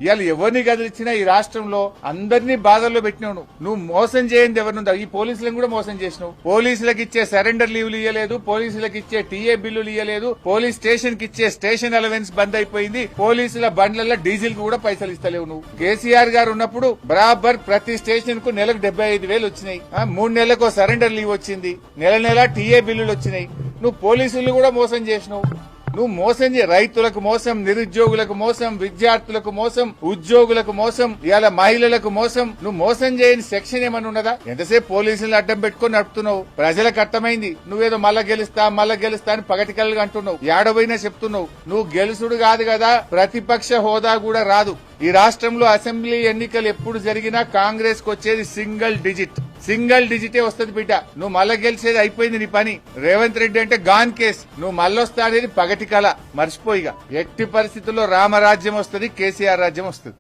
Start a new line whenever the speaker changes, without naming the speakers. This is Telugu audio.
ఇవాళ ఎవరిని కదిలిచ్చినా ఈ రాష్ట్రంలో అందరినీ బాధల్లో పెట్టినావు. నువ్వు మోసం చేయండి ఎవరినుందా? ఈ పోలీసులను కూడా మోసం చేసినావు. పోలీసులకు ఇచ్చే సరెండర్ లీవ్లు ఇవ్వలేదు, పోలీసులకు ఇచ్చే టీఏ బిల్లులు ఇవ్వలేదు, పోలీస్ స్టేషన్ కి ఇచ్చే స్టేషన్ అలవెన్స్ బంద్ అయిపోయింది, పోలీసుల బండ్లలో డీజిల్ కు కూడా పైసలు ఇస్తలేవు. నువ్వు కేసీఆర్ గారు ఉన్నప్పుడు బరాబర్ ప్రతి స్టేషన్ కు నెలకు 75,000 వచ్చినాయి. 3 నెలలకు సరెండర్ లీవ్ వచ్చింది, నెల టీఏ బిల్లులు వచ్చినాయి. నువ్వు పోలీసులు కూడా మోసం చేసినావు. నువ్వు మోసం రైతులకు మోసం, నిరుద్యోగులకు మోసం, విద్యార్థులకు మోసం, ఉద్యోగులకు మోసం, ఇవాళ మహిళలకు మోసం. నువ్వు మోసం చేయని సెక్షన్ ఏమన్నా ఉన్నదా? ఎంతసేపు పోలీసులు అడ్డం పెట్టుకుని నడుపుతున్నావు. ప్రజలకు అర్థమైంది నువ్వేదో మళ్ళా గెలుస్తా అని పగటికల్గా అంటున్నావు. ఏడబోయినా చెప్తున్నావు. నువ్వు గెలుసుడు కాదు కదా, ప్రతిపక్ష హోదా కూడా రాదు. ఈ రాష్ట్రంలో అసెంబ్లీ ఎన్నికలు ఎప్పుడు జరిగినా కాంగ్రెస్ కు వచ్చేది సింగిల్ డిజిటే వస్తుంది బిడ్డ. నువ్వు మళ్ళా గెలిచేది అయిపోయింది నీ పని. రేవంత్ రెడ్డి అంటే గాన్ కేస్. నువ్వు మళ్ళొస్తా అనేది పగటి కళ, మర్చిపోయిగా. ఎట్టి పరిస్థితుల్లో రామరాజ్యం వస్తుంది, కేసీఆర్ రాజ్యం వస్తుంది.